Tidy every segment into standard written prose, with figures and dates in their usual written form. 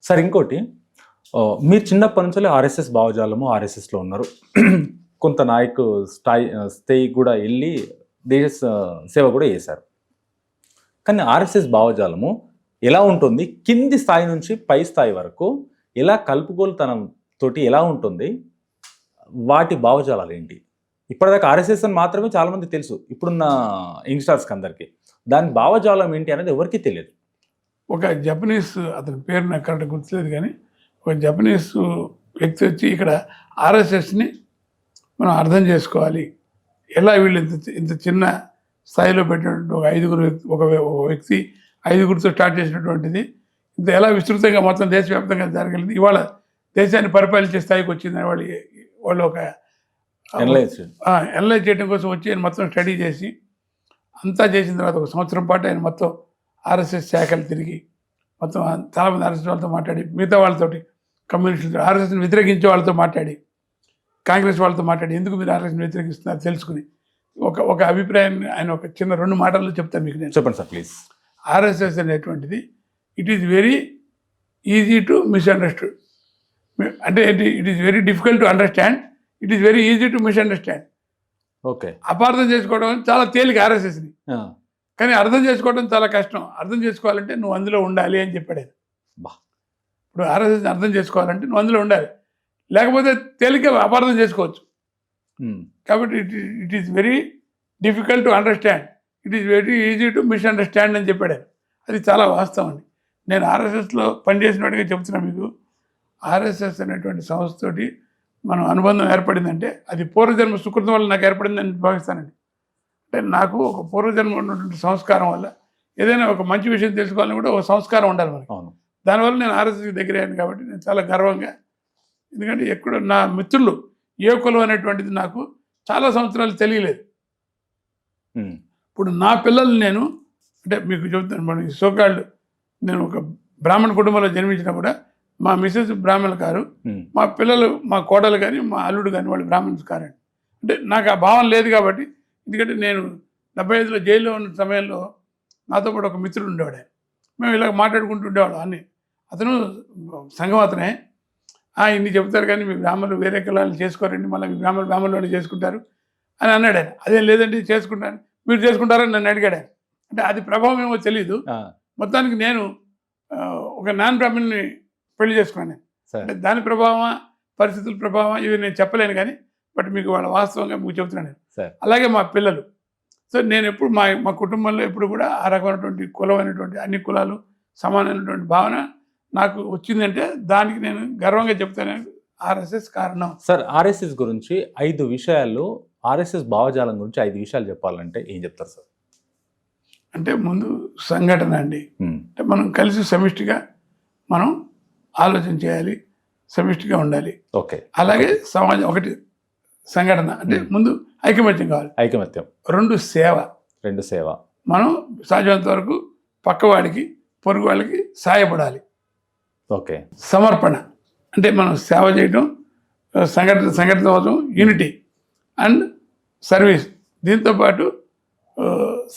Sir ఇంకోటి మీరు చిన్నప్పటి నుంచి ఆర్ఎస్ఎస్ భావజాలము ఆర్ఎస్ఎస్లో ఉన్నారు. కొంత నాయకు స్థాయి కూడా వెళ్ళి దేశ సేవ కూడా చేశారు. కానీ ఆర్ఎస్ఎస్ భావజాలము ఎలా ఉంటుంది, కింది స్థాయి నుంచి పై స్థాయి వరకు ఎలా కలుపుకోలుతనం తోటి ఎలా ఉంటుంది, వాటి భావజాలాలు ఏంటి? ఇప్పటిదాకా ఆర్ఎస్ఎస్ అని మాత్రమే చాలామంది తెలుసు ఇప్పుడున్న యంగ్స్టర్స్కి అందరికీ. దాని భావజాలం ఏంటి అనేది ఎవరికీ తెలియదు. ఒక జపనీస్, అతని పేరు నాకు కరెక్ట్ గుర్తులేదు, కానీ ఒక జపనీస్ వ్యక్తి వచ్చి ఇక్కడ ఆర్ఎస్ఎస్ని మనం అర్థం చేసుకోవాలి, ఎలా వీళ్ళు ఇంత చిన్న స్థాయిలో పెట్టినటువంటి ఒక వ్యక్తి ఐదుగురితో స్టార్ట్ చేసినటువంటిది ఇంత ఎలా విస్తృతంగా మొత్తం దేశవ్యాప్తంగా జరగలేదు, ఇవాళ దేశాన్ని పరిపాలించే స్థాయికి వచ్చిందని వాళ్ళు ఒక అనలైజ్ చేయడం కోసం వచ్చి ఆయన మొత్తం స్టడీ చేసి అంతా చేసిన తర్వాత 1 సంవత్సరం పాటు ఆయన మొత్తం ఆర్ఎస్ఎస్ శాఖలు తిరిగి మొత్తం చాలామంది ఆర్ఎస్ఎస్ వాళ్ళతో మాట్లాడి, మిగతా వాళ్ళతోటి కమ్యూనిస్టులతో, ఆర్ఎస్ఎస్ని వ్యతిరేకించే వాళ్ళతో మాట్లాడి, కాంగ్రెస్ వాళ్ళతో మాట్లాడి ఎందుకు మీరు ఆర్ఎస్ఎస్ని వ్యతిరేకిస్తున్నారు తెలుసుకుని ఒక అభిప్రాయాన్ని ఆయన ఒక చిన్న 2 మాటల్లో చెప్తాను మీకు. నేను చెప్పండి సార్ ప్లీజ్. ఆర్ఎస్ఎస్ అనేటువంటిది it is very easy to misunderstood. అంటే it is very difficult to understand, it is very easy to misunderstand. Okay, అపార్థం చేసుకోవడం చాలా తేలిక ఆర్ఎస్ఎస్ని, కానీ అర్థం చేసుకోవడం చాలా కష్టం. అర్థం చేసుకోవాలంటే నువ్వు అందులో ఉండాలి అని చెప్పాడు ఆయన. ఇప్పుడు ఆర్ఎస్ఎస్ని అర్థం చేసుకోవాలంటే నువ్వు అందులో ఉండాలి, లేకపోతే తేలిక అపార్థం చేసుకోవచ్చు. కాబట్టి it is very difficult to understand, it is very easy to misunderstand అని చెప్పాడు ఆయన. అది చాలా వాస్తవం అండి. నేను ఆర్ఎస్ఎస్లో పనిచేసినట్టుగా చెప్తున్నా మీకు. ఆర్ఎస్ఎస్ అనేటువంటి సంస్థతోటి మనం అనుబంధం ఏర్పడిందంటే అది పూర్వజన్మ సుకృతం వల్ల నాకు ఏర్పడిందని భావిస్తానండి. అంటే నాకు ఒక పూర్వజన్మ ఉన్నటువంటి సంస్కారం వల్ల ఏదైనా ఒక మంచి విషయం తెలుసుకోవాలని కూడా ఒక సంస్కారం ఉండాలి మనకి. దానివల్ల నేను ఆర్ఎస్ఎస్కి దగ్గర అయ్యాను కాబట్టి నేను చాలా గర్వంగా, ఎందుకంటే ఎక్కడ నా మిత్రులు ఏ కులం అనేటువంటిది నాకు చాలా సంవత్సరాలు తెలియలేదు. ఇప్పుడు నా పిల్లలు నేను అంటే మీకు చెబుతాను, మన సోకాళ్ళు నేను ఒక బ్రాహ్మణ కుటుంబంలో జన్మించినా కూడా మా మిసెస్ బ్రాహ్మణులు కారు, మా పిల్లలు మా కోడలు కానీ మా అల్లుడు కానీ వాళ్ళు బ్రాహ్మణ్స్ కారండి. అంటే నాకు ఆ భావన లేదు కాబట్టి, ఎందుకంటే నేను 75లో జైల్లో ఉన్న సమయంలో నాతో పాటు ఒక మిత్రుడు ఉండేవాడు. మేము ఇలా మాట్లాడుకుంటూ ఉండేవాళ్ళం అన్నీ. అతను సంఘం అతనే. ఇన్ని చెబుతారు కానీ మీ బ్రాహ్మణులు వేరే కులాలను చేసుకోరండి, మళ్ళీ మీ బ్రాహ్మణులు చేసుకుంటారు అని అన్నాడు ఆయన. అదేం లేదండి చేసుకుంటాను, మీరు చేసుకుంటారని నన్ను అడిగాడు ఆయన. అంటే అది ప్రభావం ఏమో తెలియదు. మొత్తానికి నేను ఒక నాన్ బ్రాహ్మణ్ని పెళ్లి చేసుకున్నాను. అంటే దాని ప్రభావమా పరిస్థితుల ప్రభావం ఇవి నేను చెప్పలేను, కానీ బట్ మీకు వాళ్ళ వాస్తవంగా మీకు చెబుతున్నాను. అలాగే మా పిల్లలు. సో నేను ఎప్పుడు మా కుటుంబంలో ఎప్పుడు కూడా ఆ రకమైనటువంటి కులమైనటువంటి అన్ని కులాలు సమానమైనటువంటి భావన నాకు వచ్చిందంటే దానికి నేను గర్వంగా చెప్తాను. ఆర్ఎస్ఎస్ కారణం. సార్ ఆర్ఎస్ఎస్ గురించి 5 విషయాలు, ఆర్ఎస్ఎస్ భావజాలం గురించి 5 విషయాలు చెప్పాలంటే ఏం చెప్తారు సార్? అంటే ముందు సంఘటన అండి. అంటే మనం కలిసి సమిష్టిగా మనం ఆలోచన చేయాలి, సమిష్టిగా ఉండాలి. ఓకే, అలాగే సమాజం ఒకటి సంఘటన అంటే ముందు ఐకమత్యం కావాలి. ఐకమత్యం. 2 సేవ. మనం సాధ్యమైనంత వరకు పక్కవాడికి పొరుగు వాళ్ళకి సాయపడాలి. ఓకే. సమర్పణ అంటే మనం సేవ చేయడం, సంఘటన అవడం, యూనిటీ అండ్ సర్వీస్. దీంతోపాటు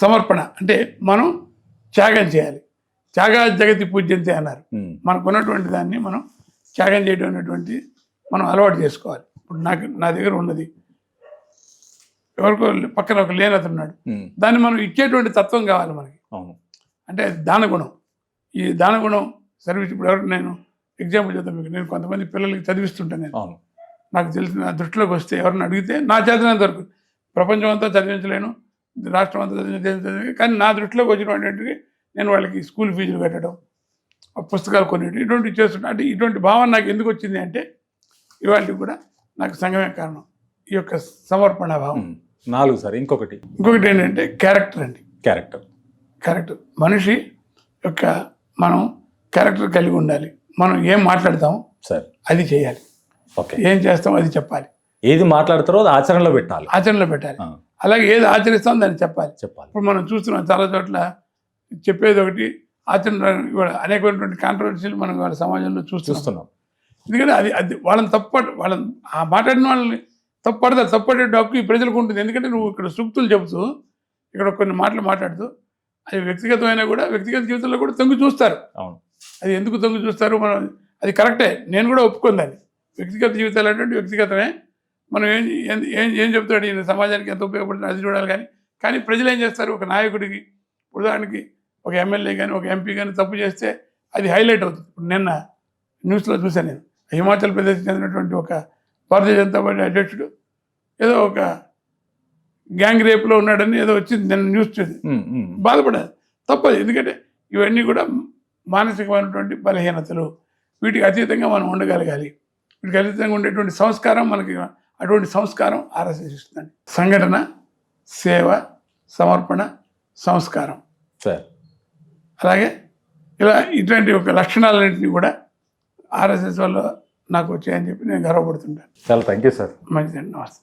సమర్పణ అంటే మనం త్యాగం చేయాలి. త్యాగా జగతి పూజ్యంతే అన్నారు. మనకు ఉన్నటువంటి దాన్ని మనం త్యాగం చేయడం అనేటువంటి మనం అలవాటు చేసుకోవాలి. ఇప్పుడు నా దగ్గర ఉన్నది ఎవరికో పక్కన ఒక లేనతను ఉన్నాడు, దాన్ని మనం ఇచ్చేటువంటి తత్వం కావాలి మనకి. అంటే దానగుణం. ఈ దానగుణం సర్వీస్. ఇప్పుడు ఎవరికి నేను ఎగ్జాంపుల్ చెప్తాను మీకు. నేను కొంతమంది పిల్లలకి చదివిస్తుంటాను. నేను నాకు తెలిసిన దృష్టిలోకి వస్తే ఎవరిని అడిగితే నా చేతనంత వరకు, ప్రపంచం అంతా చదివించలేను, రాష్ట్రం అంతా చదివించలేదు, కానీ నా దృష్టిలోకి వచ్చినటువంటి నేను వాళ్ళకి స్కూల్ ఫీజులు కట్టడం, పుస్తకాలు కొనేటి, ఇటువంటివి చేస్తుంటాను. అంటే ఇటువంటి భావన నాకు ఎందుకు వచ్చింది అంటే ఇవాళకి కూడా నాకు సంఘమే కారణం, ఈ యొక్క సమర్పణ భావం. 4 సార్. ఇంకొకటి ఏంటంటే క్యారెక్టర్ అండి. క్యారెక్టర్ మనిషి యొక్క మనం క్యారెక్టర్ కలిగి ఉండాలి. మనం ఏం మాట్లాడతాం సార్ అది చేయాలి. ఏం చేస్తాం అది చెప్పాలి. ఏది మాట్లాడతారో అది ఆచరణలో పెట్టాలి. అలాగే ఏది ఆచరిస్తాం దాన్ని చెప్పాలి. ఇప్పుడు మనం చూస్తున్నాం చాలా చోట్ల చెప్పేది ఒకటి, ఆచరణ అనేకమైనటువంటి కాంట్రవర్సీలు మనం వాళ్ళ సమాజంలో చూస్తున్నాం. ఎందుకంటే అది వాళ్ళని వాళ్ళని ఆ మాట్లాడిన వాళ్ళని తప్పడే హక్కు ఈ ప్రజలకు ఉంటుంది. ఎందుకంటే నువ్వు ఇక్కడ సూక్తులు చెబుతూ ఇక్కడ కొన్ని మాటలు మాట్లాడుతూ అది వ్యక్తిగతమైనా కూడా వ్యక్తిగత జీవితంలో కూడా తొంగి చూస్తారు. అది ఎందుకు తొంగి చూస్తారు మనం, అది కరెక్టే, నేను కూడా ఒప్పుకుందాన్ని. వ్యక్తిగత జీవితాలు అంటే వ్యక్తిగతమే. మనం ఏం ఏం ఏం ఏం చెప్తాడు ఈయన సమాజానికి ఎంత ఉపయోగపడుతుంది అది చూడాలి. కానీ ప్రజలు ఏం చేస్తారు, ఒక నాయకుడికి ఉదాహరణకి ఒక ఎమ్మెల్యే కానీ ఒక ఎంపీ కానీ తప్పు చేస్తే అది హైలైట్ అవుతుంది. ఇప్పుడు నిన్న న్యూస్లో చూశాను నేను, హిమాచల్ ప్రదేశ్కి చెందినటువంటి ఒక భారతీయ జనతా పార్టీ అధ్యక్షుడు ఏదో ఒక గ్యాంగ్ రేప్లో ఉన్నాడని ఏదో వచ్చింది నిన్న న్యూస్ చూసి బాధపడాలి. తప్పదు, ఎందుకంటే ఇవన్నీ కూడా మానసికమైనటువంటి బలహీనతలు. వీటికి అతీతంగా మనం ఉండగలగాలి. వీటికి అతీతంగా ఉండేటువంటి సంస్కారం మనకి, అటువంటి సంస్కారం ఆర్ఎస్ఎస్ ఇస్తుందండి. సంఘటన, సేవ, సమర్పణ, సంస్కారం. సార్ అలాగే ఇట్లాంటి ఒక లక్షణాలన్నింటినీ కూడా ఆర్ఎస్ఎస్ వల్ల నాకు వచ్చాయని చెప్పి నేను గర్వపడుతుంటాను. చాలా థ్యాంక్ యూ సార్. మంచిదండి, నమస్తే.